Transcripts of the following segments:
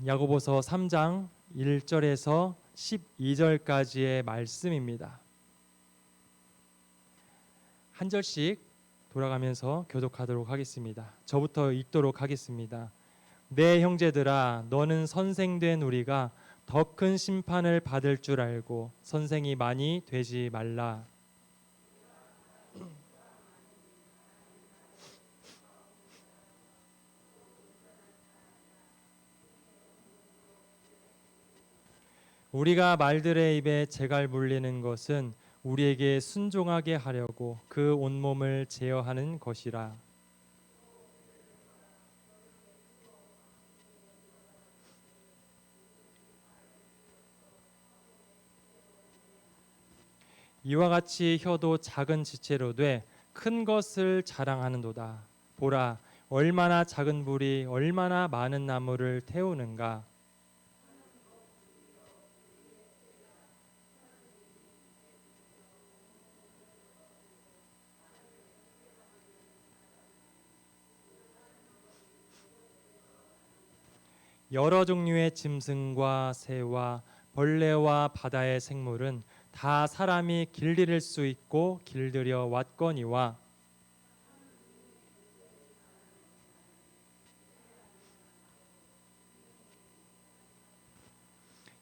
야고보서 3장 1절에서 12절까지의 말씀입니다. 한 절씩 돌아가면서 교독하도록 하겠습니다. 저부터 읽도록 하겠습니다. 내 형제들아, 너는 선생된 우리가 더 큰 심판을 받을 줄 알고 선생이 많이 되지 말라. 우리가 말들의 입에 재갈 물리는 것은 우리에게 순종하게 하려고 그 온몸을 제어하는 것이라. 이와 같이 혀도 작은 지체로 돼 큰 것을 자랑하는도다. 보라, 얼마나 작은 불이 얼마나 많은 나무를 태우는가. 여러 종류의 짐승과 새와 벌레와 바다의 생물은 다 사람이 길들일 수 있고 길들여 왔거니와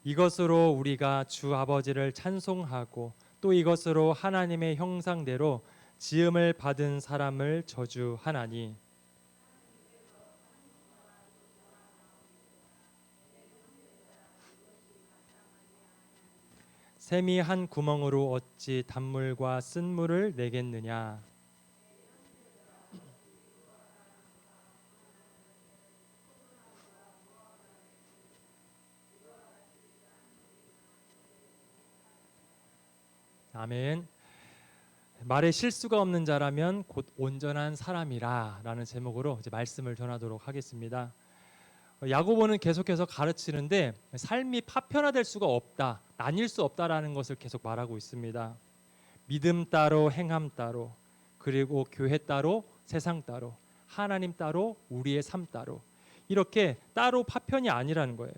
이것으로 우리가 주 아버지를 찬송하고 또 이것으로 하나님의 형상대로 지음을 받은 사람을 저주하나니. 샘이 한 구멍으로 어찌 단물과 쓴물을 내겠느냐. 아멘. 말에 실수가 없는 자라면 곧 온전한 사람이라 라는 제목으로 이제 말씀을 전하도록 하겠습니다. 야고보는 계속해서 가르치는데 삶이 파편화될 수가 없다, 나뉠 수 없다라는 것을 계속 말하고 있습니다. 믿음 따로 행함 따로, 그리고 교회 따로 세상 따로, 하나님 따로 우리의 삶 따로, 이렇게 따로 파편이 아니라는 거예요.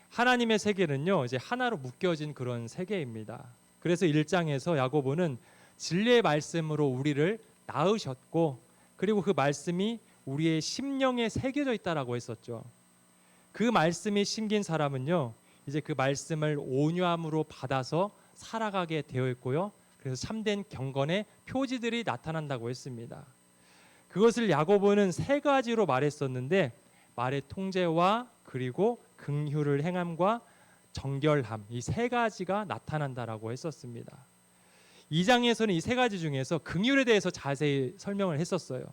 하나님의 세계는요, 이제 하나로 묶여진 그런 세계입니다. 그래서 1장에서 야고보는 진리의 말씀으로 우리를 낳으셨고, 그리고 그 말씀이 우리의 심령에 새겨져 있다라고 했었죠. 그 말씀이 심긴 사람은요, 이제 그 말씀을 온유함으로 받아서 살아가게 되어 있고요. 그래서 참된 경건의 표지들이 나타난다고 했습니다. 그것을 야고보는 세 가지로 말했었는데, 말의 통제와 그리고 긍휼을 행함과 정결함, 이 세 가지가 나타난다라고 했었습니다. 2장에서는 이 세 가지 중에서 긍휼에 대해서 자세히 설명을 했었어요.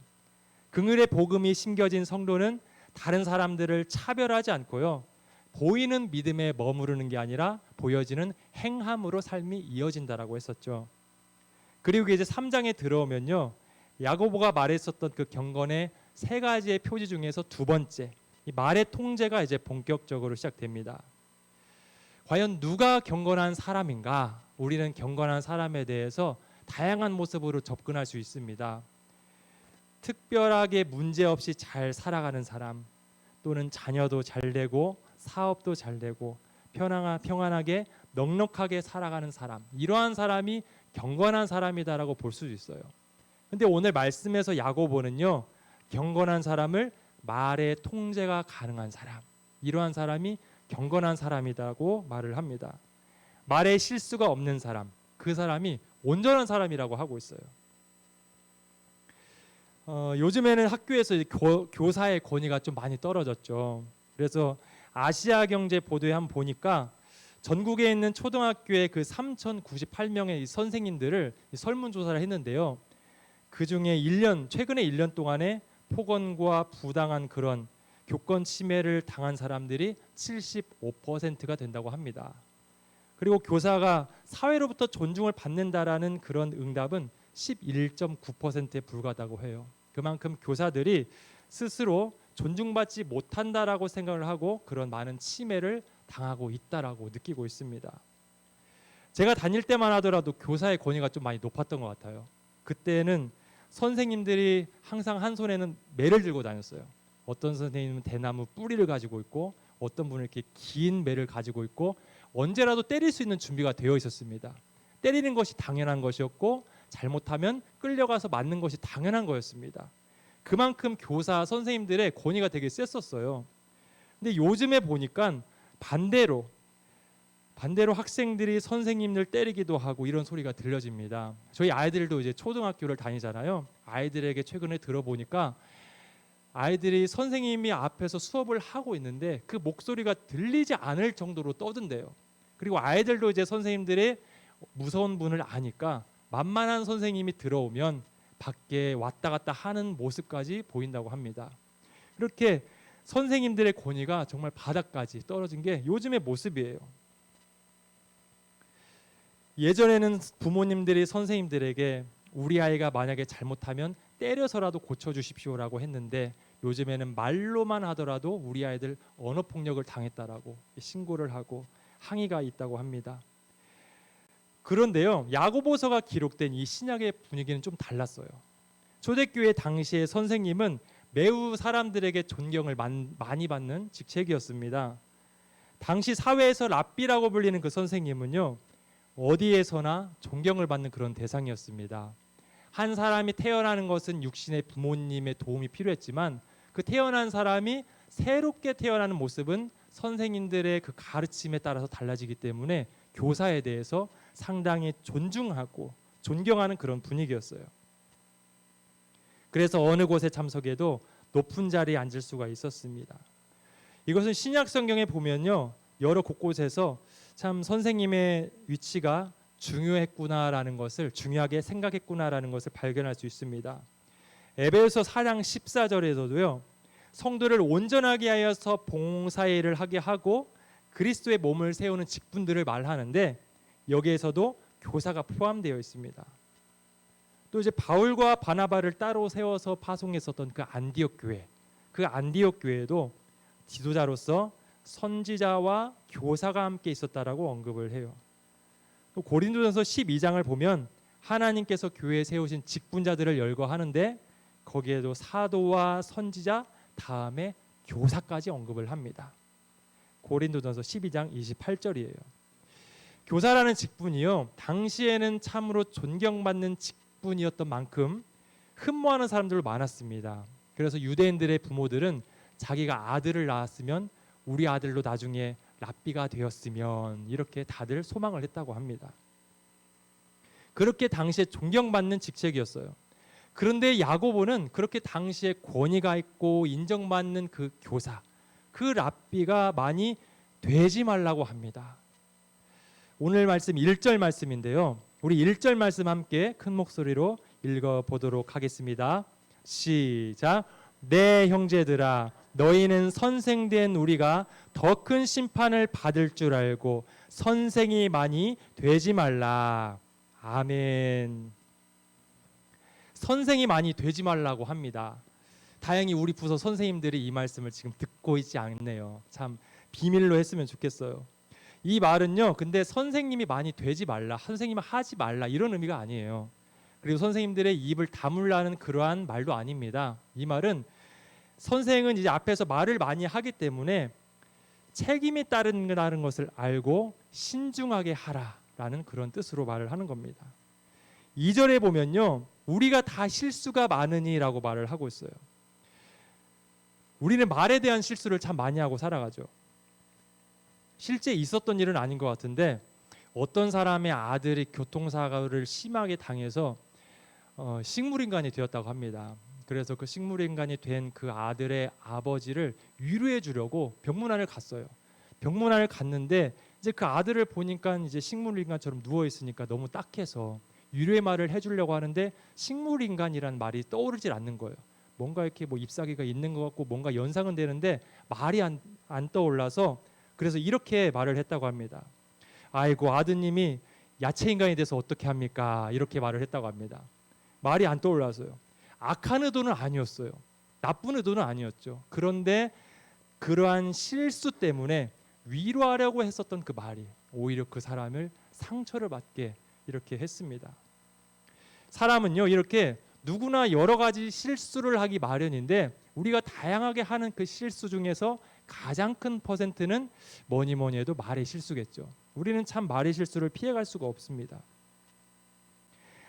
긍휼의 복음이 심겨진 성도는 다른 사람들을 차별하지 않고요, 보이는 믿음에 머무르는 게 아니라 보여지는 행함으로 삶이 이어진다라고 했었죠. 그리고 이제 3장에 들어오면요, 야고보가 말했었던 그 경건의 세 가지의 표지 중에서 두 번째, 이 말의 통제가 이제 본격적으로 시작됩니다. 과연 누가 경건한 사람인가? 우리는 경건한 사람에 대해서 다양한 모습으로 접근할 수 있습니다. 특별하게 문제없이 잘 살아가는 사람, 또는 자녀도 잘 되고 사업도 잘 되고 평안하게 넉넉하게 살아가는 사람, 이러한 사람이 경건한 사람이다라고 볼 수도 있어요. 근데 오늘 말씀에서 야고보는요, 경건한 사람을 말의 통제가 가능한 사람, 이러한 사람이 경건한 사람이라고 말을 합니다. 말에 실수가 없는 사람, 그 사람이 온전한 사람이라고 하고 있어요. 요즘에는 학교에서 교사의 권위가 좀 많이 떨어졌죠. 그래서 아시아경제 보도에 한번 보니까 전국에 있는 초등학교의 그 3,098명의 선생님들을 설문조사를 했는데요. 그 중에 최근에 1년 동안에 폭언과 부당한 그런 교권 침해를 당한 사람들이 75%가 된다고 합니다. 그리고 교사가 사회로부터 존중을 받는다라는 그런 응답은 11.9%에 불과하다고 해요. 그만큼 교사들이 스스로 존중받지 못한다라고 생각을 하고 그런 많은 침해를 당하고 있다라고 느끼고 있습니다. 제가 다닐 때만 하더라도 교사의 권위가 좀 많이 높았던 것 같아요. 그때는 선생님들이 항상 한 손에는 매를 들고 다녔어요. 어떤 선생님은 대나무 뿌리를 가지고 있고 어떤 분은 이렇게 긴 매를 가지고 있고 언제라도 때릴 수 있는 준비가 되어 있었습니다. 때리는 것이 당연한 것이었고 잘못하면 끌려가서 맞는 것이 당연한 거였습니다. 그만큼 교사 선생님들의 권위가 되게 셌었어요. 근데 요즘에 보니까 반대로 학생들이 선생님들 때리기도 하고 이런 소리가 들려집니다. 저희 아이들도 이제 초등학교를 다니잖아요. 아이들에게 최근에 들어보니까 아이들이 선생님이 앞에서 수업을 하고 있는데 그 목소리가 들리지 않을 정도로 떠든대요. 그리고 아이들도 이제 선생님들의 무서운 분을 아니까 만만한 선생님이 들어오면 밖에 왔다 갔다 하는 모습까지 보인다고 합니다. 이렇게 선생님들의 권위가 정말 바닥까지 떨어진 게 요즘의 모습이에요. 예전에는 부모님들이 선생님들에게 우리 아이가 만약에 잘못하면 때려서라도 고쳐주십시오라고 했는데 요즘에는 말로만 하더라도 우리 아이들 언어폭력을 당했다라고 신고를 하고 항의가 있다고 합니다. 그런데요, 야고보서가 기록된 이 신약의 분위기는 좀 달랐어요. 초대교회 당시의 선생님은 매우 사람들에게 존경을 많이 받는 직책이었습니다. 당시 사회에서 랍비라고 불리는 그 선생님은요, 어디에서나 존경을 받는 그런 대상이었습니다. 한 사람이 태어나는 것은 육신의 부모님의 도움이 필요했지만 그 태어난 사람이 새롭게 태어나는 모습은 선생님들의 그 가르침에 따라서 달라지기 때문에 교사에 대해서 상당히 존중하고 존경하는 그런 분위기였어요. 그래서 어느 곳에 참석해도 높은 자리에 앉을 수가 있었습니다. 이것은 신약 성경에 보면요, 여러 곳곳에서 참 선생님의 위치가 중요했구나라는 것을 중요하게 생각했구나라는 것을 발견할 수 있습니다. 에베소 4장 14절에서도요. 성도를 온전하게 하여서 봉사일을 하게 하고 그리스도의 몸을 세우는 직분들을 말하는데 여기에서도 교사가 포함되어 있습니다. 또 이제 바울과 바나바를 따로 세워서 파송했었던 그 안디옥 교회에도 지도자로서 선지자와 교사가 함께 있었다라고 언급을 해요. 또 고린도전서 12장을 보면 하나님께서 교회에 세우신 직분자들을 열거하는데 거기에도 사도와 선지자 다음에 교사까지 언급을 합니다. 고린도전서 12장 28절이에요. 교사라는 직분이요, 당시에는 참으로 존경받는 직분이었던 만큼 흠모하는 사람들 많았습니다. 그래서 유대인들의 부모들은 자기가 아들을 낳았으면 우리 아들도 나중에 랍비가 되었으면 이렇게 다들 소망을 했다고 합니다. 그렇게 당시에 존경받는 직책이었어요. 그런데 야고보는 그렇게 당시에 권위가 있고 인정받는 그 교사, 그 랍비가 많이 되지 말라고 합니다. 오늘 말씀 1절 말씀인데요. 우리 1절 말씀 함께 큰 목소리로 읽어보도록 하겠습니다. 시작. 내 형제들아, 너희는 선생된 우리가 더 큰 심판을 받을 줄 알고 선생이 많이 되지 말라. 아멘. 선생이 많이 되지 말라고 합니다. 다행히 우리 부서 선생님들이 이 말씀을 지금 듣고 있지 않네요. 참 비밀로 했으면 좋겠어요. 이 말은요, 근데 선생님이 많이 되지 말라, 선생님은 하지 말라 이런 의미가 아니에요. 그리고 선생님들의 입을 다물라는 그러한 말도 아닙니다. 이 말은 선생은 이제 앞에서 말을 많이 하기 때문에 책임이 따른다는 것을 알고 신중하게 하라라는 그런 뜻으로 말을 하는 겁니다. 2절에 보면요, 우리가 다 실수가 많으니라고 말을 하고 있어요. 우리는 말에 대한 실수를 참 많이 하고 살아가죠. 실제 있었던 일은 아닌 것 같은데 어떤 사람의 아들이 교통사고를 심하게 당해서 식물인간이 되었다고 합니다. 그래서 그 식물인간이 된 그 아들의 아버지를 위로해 주려고 병문안을 갔어요. 병문안을 갔는데 이제 그 아들을 보니까 이제 식물인간처럼 누워 있으니까 너무 딱해서 위로의 말을 해주려고 하는데 식물인간이란 말이 떠오르질 않는 거예요. 뭔가 이렇게 뭐 잎사귀가 있는 것 같고 뭔가 연상은 되는데 말이 안 떠올라서 그래서 이렇게 말을 했다고 합니다. 아이고, 아드님이 야채인간이 돼서 어떻게 합니까? 이렇게 말을 했다고 합니다. 말이 안 떠올라서요. 악한 의도는 아니었어요. 나쁜 의도는 아니었죠. 그런데 그러한 실수 때문에 위로하려고 했었던 그 말이 오히려 그 사람을 상처를 받게 이렇게 했습니다. 사람은요, 이렇게 누구나 여러 가지 실수를 하기 마련인데 우리가 다양하게 하는 그 실수 중에서 가장 큰 퍼센트는 뭐니 뭐니 해도 말의 실수겠죠. 우리는 참 말의 실수를 피해갈 수가 없습니다.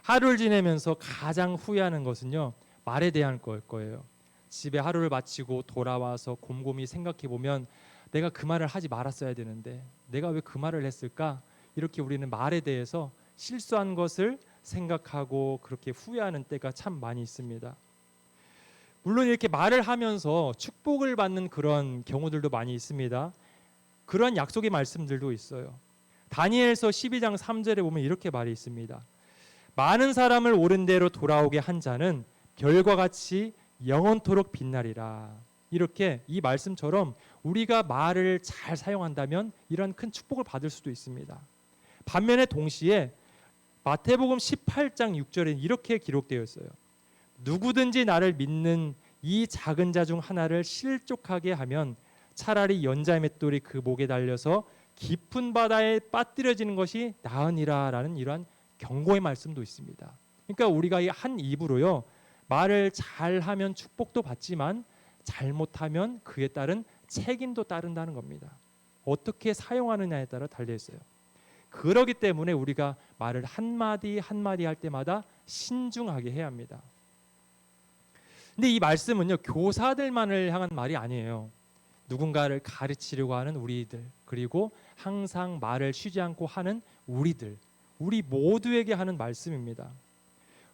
하루를 지내면서 가장 후회하는 것은요, 말에 대한 걸 거예요. 집에 하루를 마치고 돌아와서 곰곰이 생각해 보면 내가 그 말을 하지 말았어야 되는데 내가 왜 그 말을 했을까? 이렇게 우리는 말에 대해서 실수한 것을 생각하고 그렇게 후회하는 때가 참 많이 있습니다. 물론 이렇게 말을 하면서 축복을 받는 그런 경우들도 많이 있습니다. 그런 약속의 말씀들도 있어요. 다니엘서 12장 3절에 보면 이렇게 말이 있습니다. 많은 사람을 옳은 대로 돌아오게 한 자는 별과 같이 영원토록 빛나리라. 이렇게 이 말씀처럼 우리가 말을 잘 사용한다면 이런 큰 축복을 받을 수도 있습니다. 반면에 동시에 마태복음 18장 6절에 이렇게 기록되어 있어요. 누구든지 나를 믿는 이 작은 자 중 하나를 실족하게 하면 차라리 연자의 맷돌이 그 목에 달려서 깊은 바다에 빠뜨려지는 것이 나으니라 라는 이러한 경고의 말씀도 있습니다. 그러니까 우리가 이 한 입으로요, 말을 잘하면 축복도 받지만 잘못하면 그에 따른 책임도 따른다는 겁니다. 어떻게 사용하느냐에 따라 달려 있어요. 그러기 때문에 우리가 말을 한마디 한마디 할 때마다 신중하게 해야 합니다. 근데 이 말씀은요, 교사들만을 향한 말이 아니에요. 누군가를 가르치려고 하는 우리들, 그리고 항상 말을 쉬지 않고 하는 우리들, 우리 모두에게 하는 말씀입니다.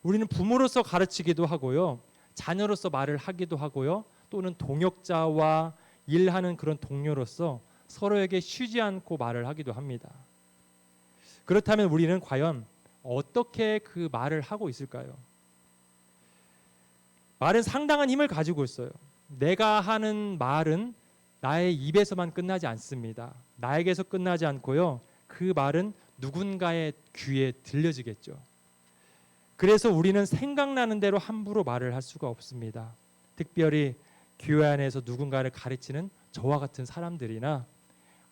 우리는 부모로서 가르치기도 하고요, 자녀로서 말을 하기도 하고요, 또는 동역자와 일하는 그런 동료로서 서로에게 쉬지 않고 말을 하기도 합니다. 그렇다면 우리는 과연 어떻게 그 말을 하고 있을까요? 말은 상당한 힘을 가지고 있어요. 내가 하는 말은 나의 입에서만 끝나지 않습니다. 나에게서 끝나지 않고요, 그 말은 누군가의 귀에 들려지겠죠. 그래서 우리는 생각나는 대로 함부로 말을 할 수가 없습니다. 특별히 교회 안에서 누군가를 가르치는 저와 같은 사람들이나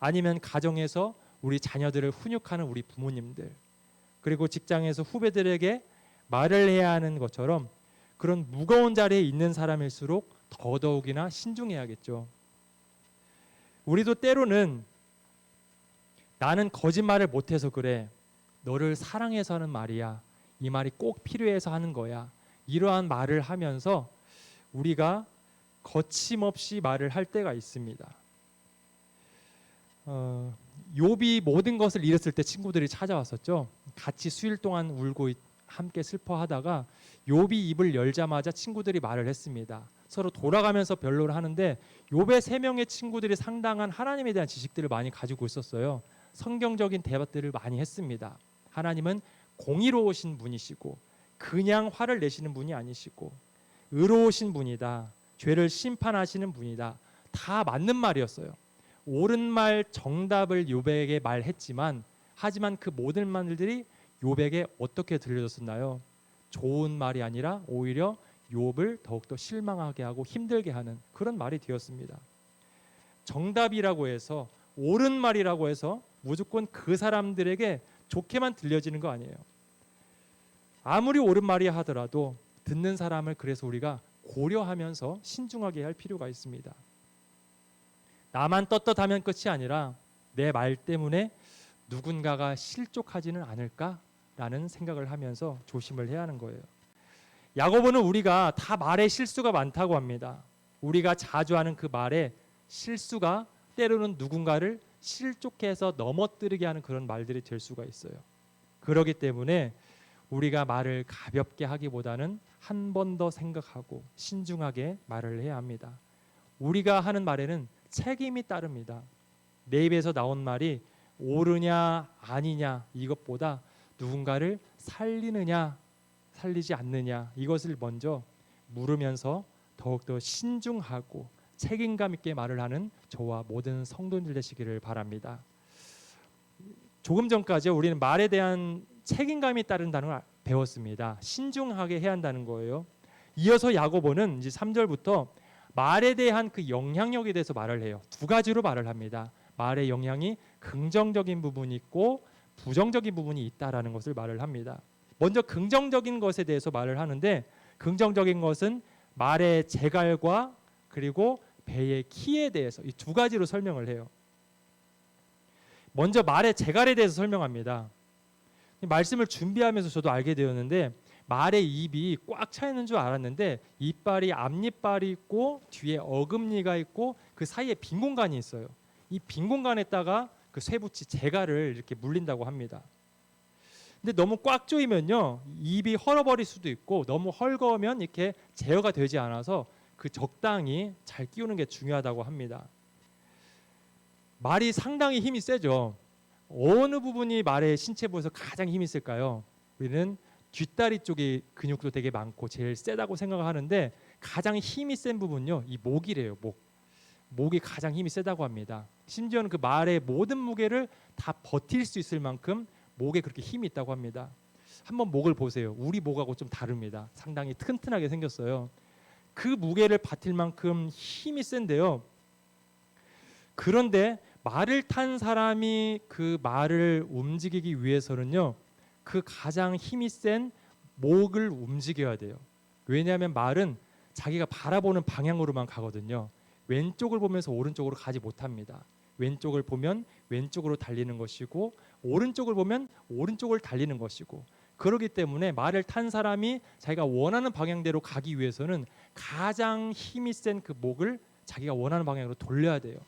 아니면 가정에서 우리 자녀들을 훈육하는 우리 부모님들, 그리고 직장에서 후배들에게 말을 해야 하는 것처럼 그런 무거운 자리에 있는 사람일수록 더더욱이나 신중해야겠죠. 우리도 때로는 나는 거짓말을 못해서 그래, 너를 사랑해서 하는 말이야, 이 말이 꼭 필요해서 하는 거야, 이러한 말을 하면서 우리가 거침없이 말을 할 때가 있습니다. 욥이 모든 것을 잃었을 때 친구들이 찾아왔었죠. 같이 수일 동안 울고 함께 슬퍼하다가 욥이 입을 열자마자 친구들이 말을 했습니다. 서로 돌아가면서 변론을 하는데 욥의 세 명의 친구들이 상당한 하나님에 대한 지식들을 많이 가지고 있었어요. 성경적인 대화들을 많이 했습니다. 하나님은 공의로우신 분이시고 그냥 화를 내시는 분이 아니시고 의로우신 분이다, 죄를 심판하시는 분이다, 다 맞는 말이었어요. 옳은 말 정답을 욥에게 말했지만 하지만 그 모든 말들이 욥에게 어떻게 들려졌었나요? 좋은 말이 아니라 오히려 욥을 더욱더 실망하게 하고 힘들게 하는 그런 말이 되었습니다. 정답이라고 해서, 옳은 말이라고 해서 무조건 그 사람들에게 좋게만 들려지는 거 아니에요. 아무리 옳은 말이 하더라도 듣는 사람을 그래서 우리가 고려하면서 신중하게 할 필요가 있습니다. 나만 떳떳하면 끝이 아니라 내 말 때문에 누군가가 실족하지는 않을까라는 생각을 하면서 조심을 해야 하는 거예요. 야고보는 우리가 다 말에 실수가 많다고 합니다. 우리가 자주 하는 그 말에 실수가 때로는 누군가를 실족해서 넘어뜨리게 하는 그런 말들이 될 수가 있어요. 그렇기 때문에 우리가 말을 가볍게 하기보다는 한 번 더 생각하고 신중하게 말을 해야 합니다. 우리가 하는 말에는 책임이 따릅니다. 내 입에서 나온 말이 옳으냐 아니냐 이것보다 누군가를 살리느냐 살리지 않느냐 이것을 먼저 물으면서 더욱더 신중하고 책임감 있게 말을 하는 저와 모든 성도들 되시기를 바랍니다. 조금 전까지 우리는 말에 대한 책임감이 따른다는 걸 배웠습니다. 신중하게 해야 한다는 거예요. 이어서 야고보는 이제 3절부터 말에 대한 그 영향력에 대해서 말을 해요. 두 가지로 말을 합니다. 말의 영향이 긍정적인 부분이 있고 부정적인 부분이 있다라는 것을 말을 합니다. 먼저 긍정적인 것에 대해서 말을 하는데 긍정적인 것은 말의 재갈과 그리고 배의 키에 대해서 이 두 가지로 설명을 해요. 먼저 말의 재갈에 대해서 설명합니다. 말씀을 준비하면서 저도 알게 되었는데 말의 입이 꽉 차 있는 줄 알았는데 이빨이 앞니빨이 있고 뒤에 어금니가 있고 그 사이에 빈 공간이 있어요. 이 빈 공간에다가 그 쇠붙이 재갈을 이렇게 물린다고 합니다. 근데 너무 꽉 조이면요 입이 헐어버릴 수도 있고 너무 헐거우면 이렇게 제어가 되지 않아서 그 적당히 잘 끼우는 게 중요하다고 합니다. 말이 상당히 힘이 세죠. 어느 부분이 말의 신체 부에서 가장 힘이 쓸까요? 우리는 뒷다리 쪽에 근육도 되게 많고 제일 세다고 생각을 하는데 가장 힘이 센 부분요 이 목이래요. 목이 가장 힘이 세다고 합니다. 심지어는 그 말의 모든 무게를 다 버틸 수 있을 만큼 목에 그렇게 힘이 있다고 합니다. 한번 목을 보세요. 우리 목하고 좀 다릅니다. 상당히 튼튼하게 생겼어요. 그 무게를 버틸 만큼 힘이 센데요. 그런데 말을 탄 사람이 그 말을 움직이기 위해서는요 그 가장 힘이 센 목을 움직여야 돼요. 왜냐하면 말은 자기가 바라보는 방향으로만 가거든요. 왼쪽을 보면서 오른쪽으로 가지 못합니다. 왼쪽을 보면 왼쪽으로 달리는 것이고 오른쪽을 보면 오른쪽을 달리는 것이고 그렇기 때문에 말을 탄 사람이 자기가 원하는 방향대로 가기 위해서는 가장 힘이 센 그 목을 자기가 원하는 방향으로 돌려야 돼요.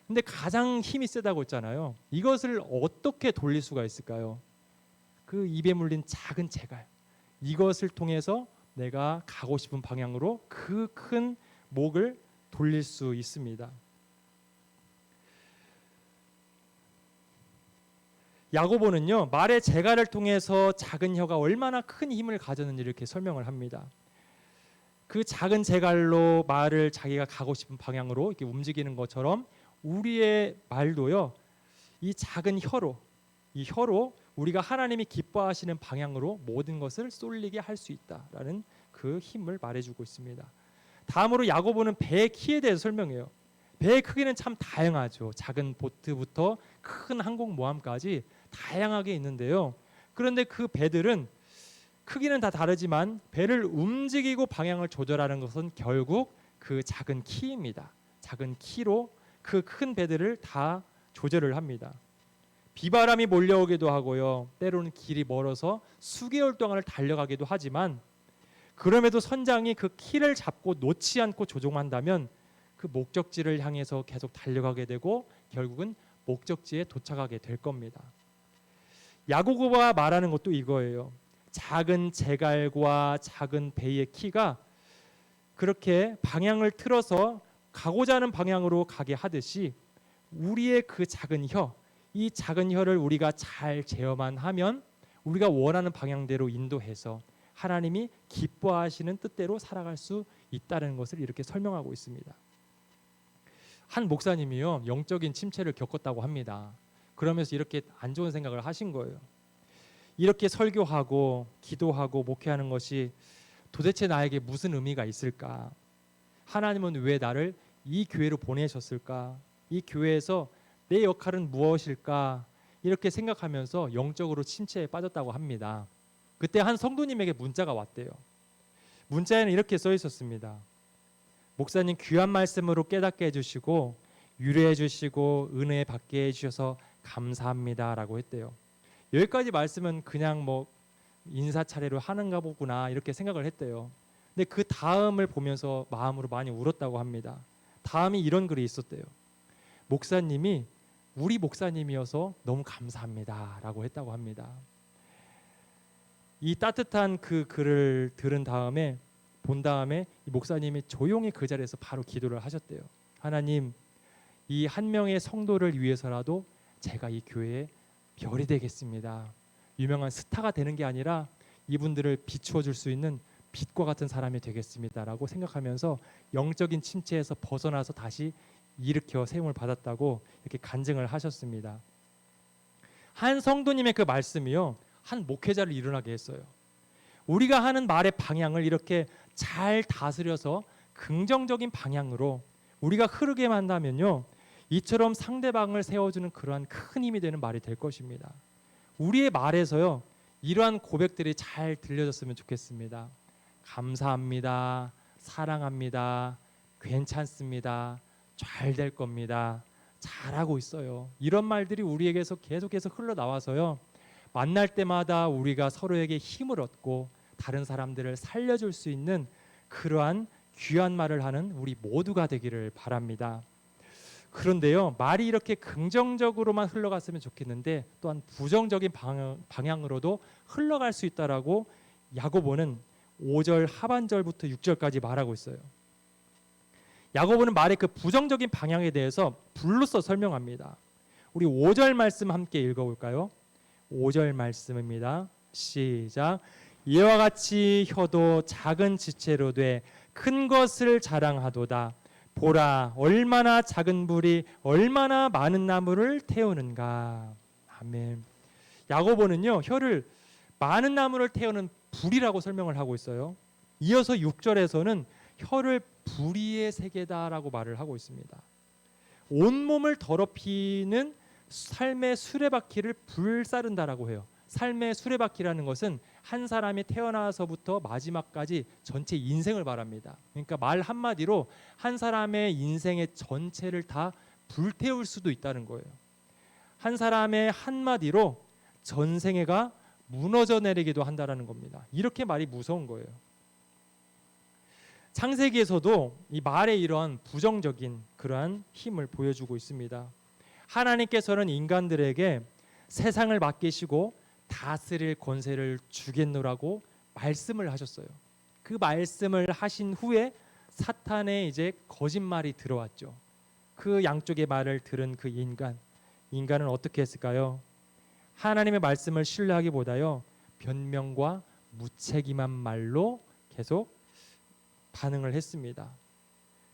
근데 가장 힘이 세다고 했잖아요. 이것을 어떻게 돌릴 수가 있을까요? 그 입에 물린 작은 재갈 이것을 통해서 내가 가고 싶은 방향으로 그 큰 목을 돌릴 수 있습니다. 야고보는요 말의 재갈을 통해서 작은 혀가 얼마나 큰 힘을 가졌는지 이렇게 설명을 합니다. 그 작은 재갈로 말을 자기가 가고 싶은 방향으로 이렇게 움직이는 것처럼 우리의 말도요 이 작은 혀로 우리가 하나님이 기뻐하시는 방향으로 모든 것을 쏠리게 할 수 있다라는 그 힘을 말해주고 있습니다. 다음으로 야고보는 배의 키에 대해서 설명해요. 배의 크기는 참 다양하죠. 작은 보트부터 큰 항공모함까지 다양하게 있는데요. 그런데 그 배들은 크기는 다 다르지만 배를 움직이고 방향을 조절하는 것은 결국 그 작은 키입니다. 작은 키로 그 큰 배들을 다 조절을 합니다. 비바람이 몰려오기도 하고요. 때로는 길이 멀어서 수개월 동안을 달려가기도 하지만 그럼에도 선장이 그 키를 잡고 놓지 않고 조종한다면 그 목적지를 향해서 계속 달려가게 되고 결국은 목적지에 도착하게 될 겁니다. 야고보가 말하는 것도 이거예요. 작은 재갈과 작은 배의 키가 그렇게 방향을 틀어서 가고자 하는 방향으로 가게 하듯이 우리의 그 작은 혀, 이 작은 혀를 우리가 잘 제어만 하면 우리가 원하는 방향대로 인도해서 하나님이 기뻐하시는 뜻대로 살아갈 수 있다는 것을 이렇게 설명하고 있습니다. 한 목사님이요 영적인 침체를 겪었다고 합니다. 그러면서 이렇게 안 좋은 생각을 하신 거예요. 이렇게 설교하고 기도하고 목회하는 것이 도대체 나에게 무슨 의미가 있을까? 하나님은 왜 나를 이 교회로 보내셨을까? 이 교회에서 내 역할은 무엇일까? 이렇게 생각하면서 영적으로 침체에 빠졌다고 합니다. 그때 한 성도님에게 문자가 왔대요. 문자에는 이렇게 써 있었습니다. 목사님 귀한 말씀으로 깨닫게 해주시고 유래해 주시고 은혜 받게 해주셔서 감사합니다라고 했대요. 여기까지 말씀은 그냥 뭐 인사 차례로 하는가 보구나 이렇게 생각을 했대요. 근데 그 다음을 보면서 마음으로 많이 울었다고 합니다. 다음이 이런 글이 있었대요. 목사님이 우리 목사님이어서 너무 감사합니다라고 했다고 합니다. 이 따뜻한 그 글을 들은 다음에 본 다음에 이 목사님이 조용히 그 자리에서 바로 기도를 하셨대요. 하나님, 이 한 명의 성도를 위해서라도 제가 이 교회에 별이 되겠습니다. 유명한 스타가 되는 게 아니라 이분들을 비추어 줄 수 있는 빛과 같은 사람이 되겠습니다라고 생각하면서 영적인 침체에서 벗어나서 다시 일으켜 세움을 받았다고 이렇게 간증을 하셨습니다. 한 성도님의 그 말씀이요, 한 목회자를 일어나게 했어요. 우리가 하는 말의 방향을 이렇게 잘 다스려서 긍정적인 방향으로 우리가 흐르게 만나면요, 이처럼 상대방을 세워주는 그러한 큰 힘이 되는 말이 될 것입니다. 우리의 말에서요, 이러한 고백들이 잘 들려졌으면 좋겠습니다. 감사합니다, 사랑합니다, 괜찮습니다, 잘 될 겁니다, 잘하고 있어요. 이런 말들이 우리에게서 계속해서 흘러나와서요. 만날 때마다 우리가 서로에게 힘을 얻고 다른 사람들을 살려줄 수 있는 그러한 귀한 말을 하는 우리 모두가 되기를 바랍니다. 그런데요, 말이 이렇게 긍정적으로만 흘러갔으면 좋겠는데 또한 부정적인 방향으로도 흘러갈 수 있다라고 야고보는 5절 하반절부터 6절까지 말하고 있어요. 야고보는 말의 그 부정적인 방향에 대해서 불로써 설명합니다. 우리 5절 말씀 함께 읽어볼까요? 5절 말씀입니다. 시작. 이와 같이 혀도 작은 지체로 돼 큰 것을 자랑하도다. 보라, 얼마나 작은 불이 얼마나 많은 나무를 태우는가. 아멘. 야고보는요, 혀를 많은 나무를 태우는 불이라고 설명을 하고 있어요. 이어서 6절에서는 혀를 불의의 세계다라고 말을 하고 있습니다. 온몸을 더럽히는 삶의 수레바퀴를 불사른다라고 해요. 삶의 수레바퀴라는 것은 한 사람이 태어나서부터 마지막까지 전체 인생을 말합니다. 그러니까 말 한마디로 한 사람의 인생의 전체를 다 불태울 수도 있다는 거예요. 한 사람의 한마디로 전생애가 무너져 내리기도 한다는 겁니다. 이렇게 말이 무서운 거예요. 창세기에서도 이 말의 이러한 부정적인 그러한 힘을 보여주고 있습니다. 하나님께서는 인간들에게 세상을 맡기시고 다스릴 권세를 주겠노라고 말씀을 하셨어요. 그 말씀을 하신 후에 사탄의 이제 거짓말이 들어왔죠. 그 양쪽의 말을 들은 그 인간은 어떻게 했을까요? 하나님의 말씀을 신뢰하기보다요, 변명과 무책임한 말로 계속 반응을 했습니다.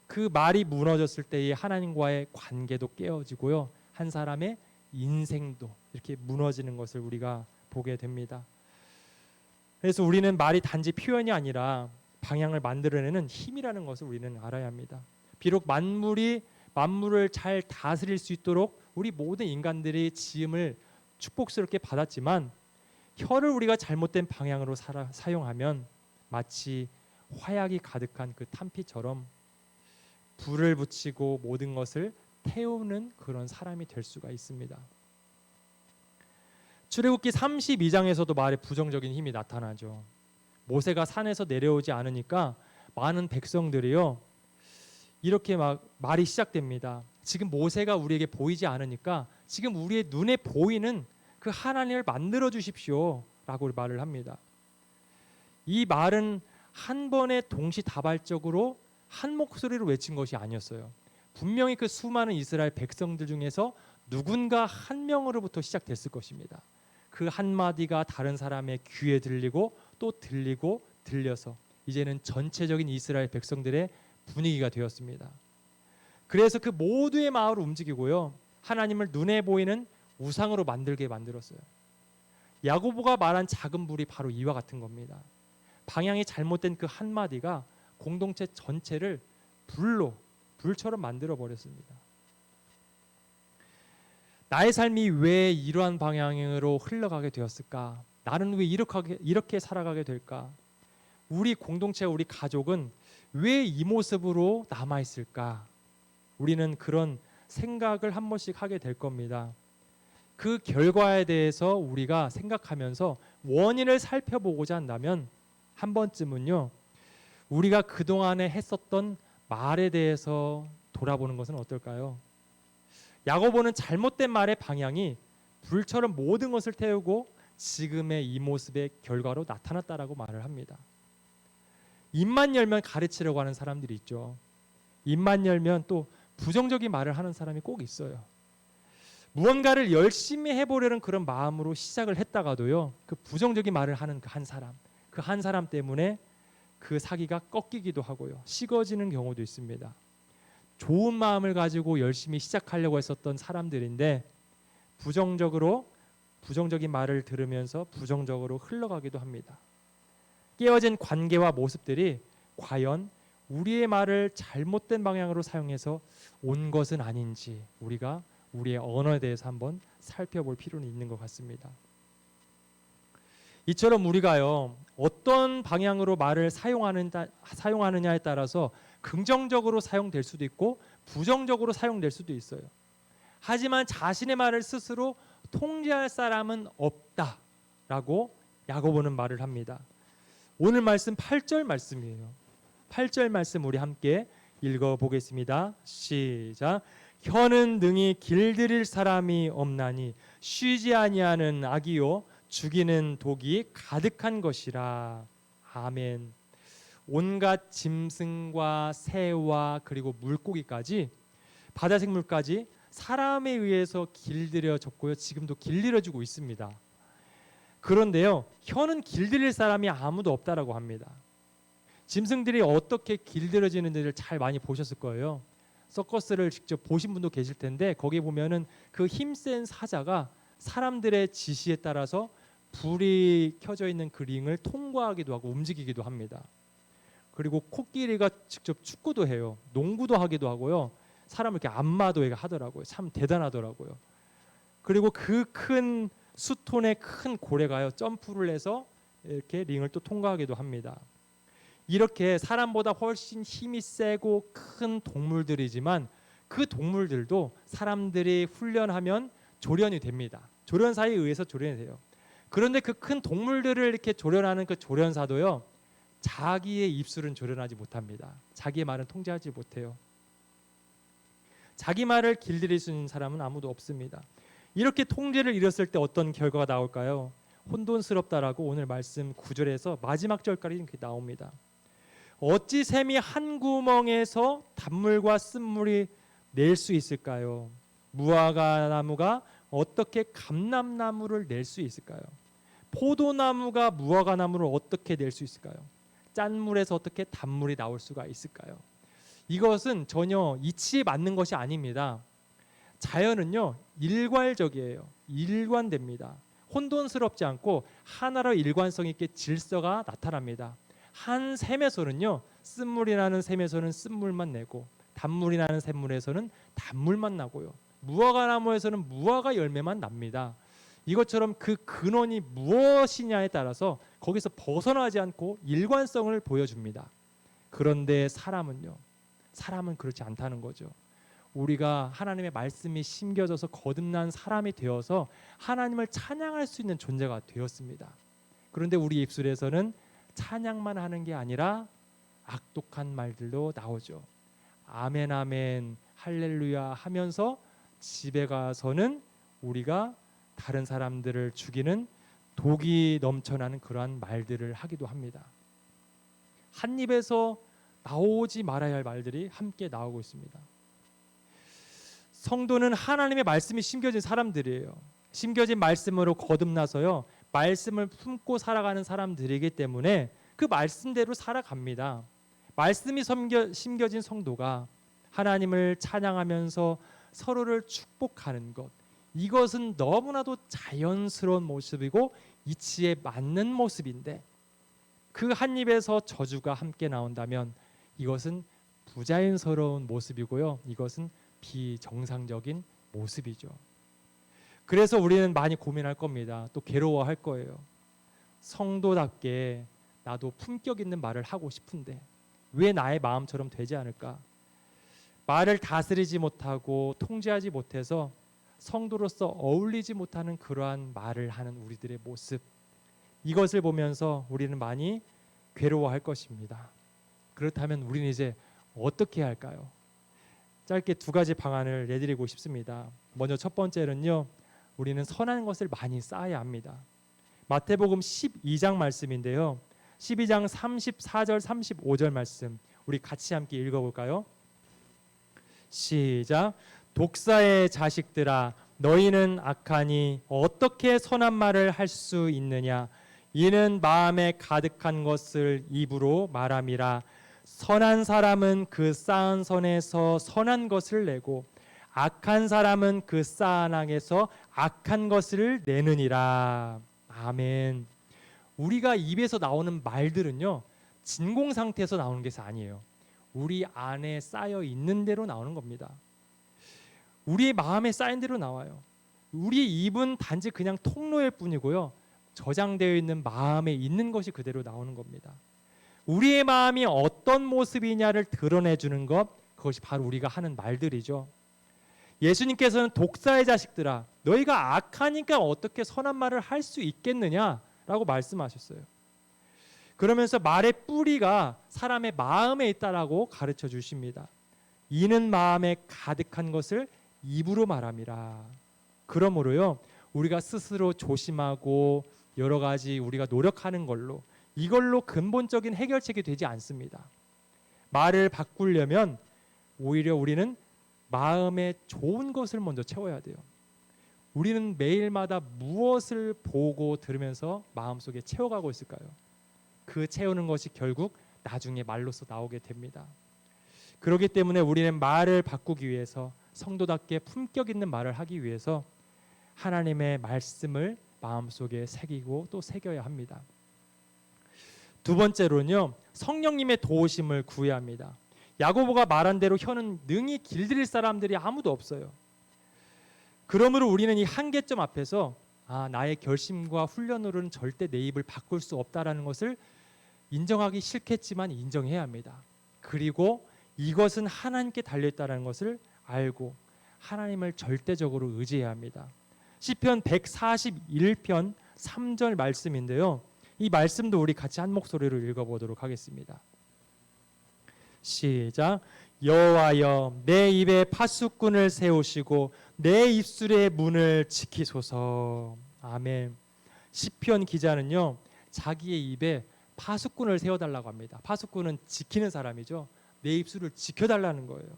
그 말이 무너졌을 때의 하나님과의 관계도 깨어지고요, 한 사람의 인생도 이렇게 무너지는 것을 우리가 보게 됩니다. 그래서 우리는 말이 단지 표현이 아니라 방향을 만들어내는 힘이라는 것을 우리는 알아야 합니다. 비록 만물을 잘 다스릴 수 있도록 우리 모든 인간들이 지음을 축복스럽게 받았지만 혀를 우리가 잘못된 방향으로 사용하면 마치 화약이 가득한 그 탄피처럼 불을 붙이고 모든 것을 태우는 그런 사람이 될 수가 있습니다. 출애굽기 32장에서도 말에 부정적인 힘이 나타나죠. 모세가 산에서 내려오지 않으니까 많은 백성들이요, 이렇게 막 말이 시작됩니다. 지금 모세가 우리에게 보이지 않으니까 지금 우리의 눈에 보이는 그 하나님을 만들어 주십시오 라고 말을 합니다. 이 말은 한 번에 동시다발적으로 한 목소리로 외친 것이 아니었어요. 분명히 그 수많은 이스라엘 백성들 중에서 누군가 한 명으로부터 시작됐을 것입니다. 그 한마디가 다른 사람의 귀에 들리고 또 들리고 들려서 이제는 전체적인 이스라엘 백성들의 분위기가 되었습니다. 그래서 그 모두의 마음을 움직이고요, 하나님을 눈에 보이는 우상으로 만들게 만들었어요. 야고보가 말한 작은 불이 바로 이와 같은 겁니다. 방향이 잘못된 그 한마디가 공동체 전체를 불처럼 만들어 버렸습니다. 나의 삶이 왜 이러한 방향으로 흘러가게 되었을까? 나는 왜 이렇게 살아가게 될까? 우리 공동체, 우리 가족은 왜 이 모습으로 남아 있을까? 우리는 그런 생각을 한 번씩 하게 될 겁니다. 그 결과에 대해서 우리가 생각하면서 원인을 살펴보고자 한다면 한 번쯤은요, 우리가 그동안에 했었던 말에 대해서 돌아보는 것은 어떨까요? 야고보는 잘못된 말의 방향이 불처럼 모든 것을 태우고 지금의 이 모습의 결과로 나타났다라고 말을 합니다. 입만 열면 가르치려고 하는 사람들이 있죠. 입만 열면 또 부정적인 말을 하는 사람이 꼭 있어요. 무언가를 열심히 해보려는 그런 마음으로 시작을 했다가도요, 그 부정적인 말을 하는 그 한 사람 때문에 그 사기가 꺾이기도 하고요, 식어지는 경우도 있습니다. 좋은 마음을 가지고 열심히 시작하려고 했었던 사람들인데 부정적인 말을 들으면서 부정적으로 흘러가기도 합니다. 깨어진 관계와 모습들이 과연 우리의 말을 잘못된 방향으로 사용해서 온 것은 아닌지 우리가 우리의 언어에 대해서 한번 살펴볼 필요는 있는 것 같습니다. 이처럼 우리가요, 어떤 방향으로 말을 사용하느냐에 따라서 긍정적으로 사용될 수도 있고 부정적으로 사용될 수도 있어요. 하지만 자신의 말을 스스로 통제할 사람은 없다라고 야고보는 말을 합니다. 오늘 말씀 8절 말씀이에요. 8절 말씀 우리 함께 읽어보겠습니다. 시작. 혀는 능히 길들일 사람이 없나니 쉬지 아니하는 악이요 죽이는 독이 가득한 것이라. 아멘. 온갖 짐승과 새와 그리고 물고기까지, 바다 생물까지 사람에 의해서 길들여졌고요, 지금도 길들여지고 있습니다. 그런데요, 혀는 길들일 사람이 아무도 없다라고 합니다. 짐승들이 어떻게 길들여지는지를 잘 많이 보셨을 거예요. 서커스를 직접 보신 분도 계실 텐데 거기 보면은 그 힘센 사자가 사람들의 지시에 따라서 불이 켜져 있는 그 링을 통과하기도 하고 움직이기도 합니다. 그리고 코끼리가 직접 축구도 해요. 농구도 하기도 하고요. 사람을 이렇게 안마도 하더라고요. 참 대단하더라고요. 그리고 그 큰 수톤의 큰 고래가요, 점프를 해서 이렇게 링을 또 통과하기도 합니다. 이렇게 사람보다 훨씬 힘이 세고 큰 동물들이지만 그 동물들도 사람들이 훈련하면 조련이 됩니다. 조련사에 의해서 조련이 돼요. 그런데 그 큰 동물들을 이렇게 조련하는 그 조련사도요, 자기의 입술은 조련하지 못합니다. 자기의 말은 통제하지 못해요. 자기 말을 길들일 수 있는 사람은 아무도 없습니다. 이렇게 통제를 잃었을 때 어떤 결과가 나올까요? 혼돈스럽다라고 오늘 말씀 9절에서 마지막 절까지 이렇게 나옵니다. 어찌 샘이 한 구멍에서 단물과 쓴물이 낼 수 있을까요? 무화과 나무가 어떻게 감람나무를 낼 수 있을까요? 포도나무가 무화과 나무를 어떻게 낼 수 있을까요? 짠 물에서 어떻게 단물이 나올 수가 있을까요? 이것은 전혀 이치에 맞는 것이 아닙니다. 자연은요, 일괄적이에요. 일관됩니다. 혼돈스럽지 않고 하나로 일관성 있게 질서가 나타납니다. 한 샘에서는요, 쓴물이 나는 샘에서는 쓴물만 내고 단물이 나는 샘물에서는 단물만 나고요, 무화과 나무에서는 무화과 열매만 납니다. 이것처럼 그 근원이 무엇이냐에 따라서 거기서 벗어나지 않고 일관성을 보여줍니다. 그런데 사람은 그렇지 않다는 거죠. 우리가 하나님의 말씀이 심겨져서 거듭난 사람이 되어서 하나님을 찬양할 수 있는 존재가 되었습니다. 그런데 우리 입술에서는 찬양만 하는 게 아니라 악독한 말들도 나오죠. 아멘 아멘 할렐루야 하면서 집에 가서는 우리가 다른 사람들을 죽이는 독이 넘쳐나는 그러한 말들을 하기도 합니다. 한 입에서 나오지 말아야 할 말들이 함께 나오고 있습니다. 성도는 하나님의 말씀이 심겨진 사람들이에요. 심겨진 말씀으로 거듭나서요, 말씀을 품고 살아가는 사람들이기 때문에 그 말씀대로 살아갑니다. 말씀이 심겨진 성도가 하나님을 찬양하면서 서로를 축복하는 것, 이것은 너무나도 자연스러운 모습이고 이치에 맞는 모습인데, 그 한 입에서 저주가 함께 나온다면 이것은 부자연스러운 모습이고요, 이것은 비정상적인 모습이죠. 그래서 우리는 많이 고민할 겁니다. 또 괴로워할 거예요. 성도답게 나도 품격 있는 말을 하고 싶은데 왜 나의 마음처럼 되지 않을까? 말을 다스리지 못하고 통제하지 못해서 성도로서 어울리지 못하는 그러한 말을 하는 우리들의 모습, 이것을 보면서 우리는 많이 괴로워할 것입니다. 그렇다면 우리는 이제 어떻게 할까요? 짧게 두 가지 방안을 내드리고 싶습니다. 먼저 첫 번째는요, 우리는 선한 것을 많이 쌓아야 합니다. 마태복음 12장 말씀인데요, 12장 34절 35절 말씀 우리 같이 함께 읽어볼까요? 시작. 독사의 자식들아, 너희는 악하니 어떻게 선한 말을 할 수 있느냐? 이는 마음에 가득한 것을 입으로 말함이라. 선한 사람은 그 쌓은 선에서 선한 것을 내고 악한 사람은 그 쌓은 악에서 악한 것을 내느니라. 아멘. 우리가 입에서 나오는 말들은요, 진공 상태에서 나오는 것이 아니에요. 우리 안에 쌓여 있는 대로 나오는 겁니다. 우리의 마음에 쌓인 대로 나와요. 우리 입은 단지 그냥 통로일 뿐이고요, 저장되어 있는 마음에 있는 것이 그대로 나오는 겁니다. 우리의 마음이 어떤 모습이냐를 드러내주는 것, 그것이 바로 우리가 하는 말들이죠. 예수님께서는 독사의 자식들아, 너희가 악하니까 어떻게 선한 말을 할 수 있겠느냐라고 말씀하셨어요. 그러면서 말의 뿌리가 사람의 마음에 있다라고 가르쳐 주십니다. 이는 마음에 가득한 것을 입으로 말함이라. 그러므로요, 우리가 스스로 조심하고 여러 가지 우리가 노력하는 걸로, 이걸로 근본적인 해결책이 되지 않습니다. 말을 바꾸려면 오히려 우리는 마음에 좋은 것을 먼저 채워야 돼요. 우리는 매일마다 무엇을 보고 들으면서 마음속에 채워가고 있을까요? 그 채우는 것이 결국 나중에 말로서 나오게 됩니다. 그렇기 때문에 우리는 말을 바꾸기 위해서, 성도답게 품격 있는 말을 하기 위해서 하나님의 말씀을 마음속에 새기고 또 새겨야 합니다. 두 번째로는요, 성령님의 도우심을 구해야 합니다. 야고보가 말한 대로 혀는 능히 길들일 사람들이 아무도 없어요. 그러므로 우리는 이 한계점 앞에서 나의 결심과 훈련으로는 절대 내 입을 바꿀 수 없다라는 것을 인정하기 싫겠지만 인정해야 합니다. 그리고 이것은 하나님께 달려있다는 것을 알고 하나님을 절대적으로 의지해야 합니다. 시편 141편 3절 말씀인데요, 이 말씀도 우리 같이 한 목소리로 읽어보도록 하겠습니다. 시작. 여호와여, 내 입에 파수꾼을 세우시고 내 입술의 문을 지키소서. 아멘. 시편 기자는요, 자기의 입에 파수꾼을 세워달라고 합니다. 파수꾼은 지키는 사람이죠. 내 입술을 지켜달라는 거예요.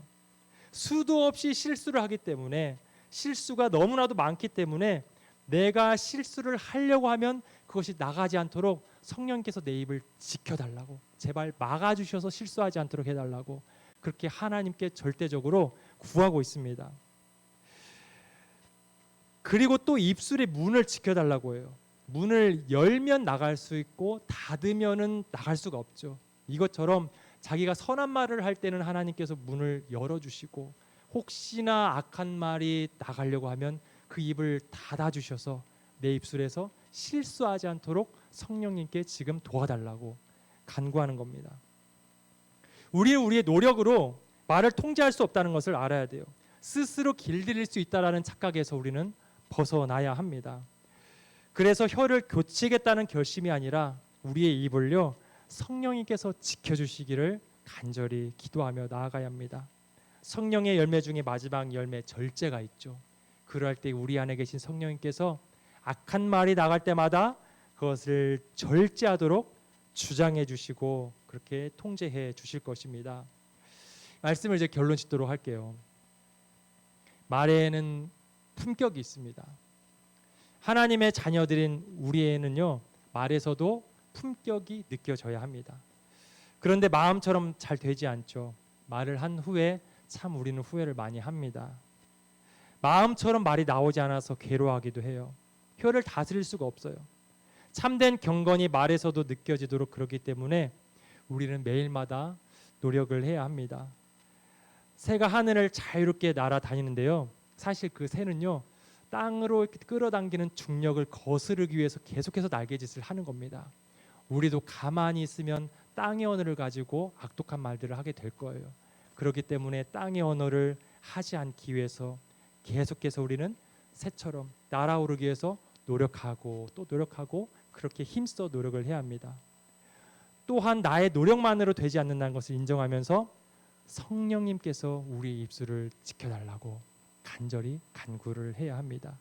수도 없이 실수를 하기 때문에, 실수가 너무나도 많기 때문에 내가 실수를 하려고 하면 그것이 나가지 않도록 성령께서 내 입을 지켜달라고, 제발 막아주셔서 실수하지 않도록 해달라고, 그렇게 하나님께 절대적으로 구하고 있습니다. 그리고 또 입술의 문을 지켜달라고 해요. 문을 열면 나갈 수 있고 닫으면은 나갈 수가 없죠. 이것처럼 자기가 선한 말을 할 때는 하나님께서 문을 열어주시고, 혹시나 악한 말이 나가려고 하면 그 입을 닫아주셔서 내 입술에서 실수하지 않도록 성령님께 지금 도와달라고 간구하는 겁니다. 우리는 우리의 노력으로 말을 통제할 수 없다는 것을 알아야 돼요. 스스로 길들일 수 있다라는 착각에서 우리는 벗어나야 합니다. 그래서 혀를 고치겠다는 결심이 아니라 우리의 입을요, 성령님께서 지켜주시기를 간절히 기도하며 나아가야 합니다. 성령의 열매 중에 마지막 열매 절제가 있죠. 그럴 때 우리 안에 계신 성령님께서 악한 말이 나갈 때마다 그것을 절제하도록 주장해 주시고 그렇게 통제해 주실 것입니다. 말씀을 이제 결론 짓도록 할게요. 말에는 품격이 있습니다. 하나님의 자녀들인 우리에는요, 말에서도 품격이 느껴져야 합니다. 그런데 마음처럼 잘 되지 않죠. 말을 한 후에 참 우리는 후회를 많이 합니다. 마음처럼 말이 나오지 않아서 괴로워하기도 해요. 혀를 다스릴 수가 없어요. 참된 경건이 말에서도 느껴지도록 그렇기 때문에 우리는 매일마다 노력을 해야 합니다. 새가 하늘을 자유롭게 날아다니는데요, 사실 그 새는요, 땅으로 끌어당기는 중력을 거스르기 위해서 계속해서 날개짓을 하는 겁니다. 우리도 가만히 있으면 땅의 언어를 가지고 악독한 말들을 하게 될 거예요. 그렇기 때문에 땅의 언어를 하지 않기 위해서 계속해서 우리는 새처럼 날아오르기 위해서 노력하고 또 노력하고 그렇게 힘써 노력을 해야 합니다. 또한 나의 노력만으로 되지 않는다는 것을 인정하면서 성령님께서 우리의 입술을 지켜달라고 간절히 간구를 해야 합니다.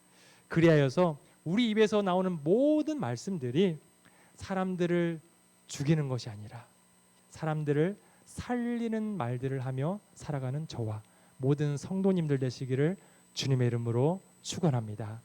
그리하여서 우리 입에서 나오는 모든 말씀들이 사람들을 죽이는 것이 아니라 사람들을 살리는 말들을 하며 살아가는 저와 모든 성도님들 되시기를 주님의 이름으로 축원합니다.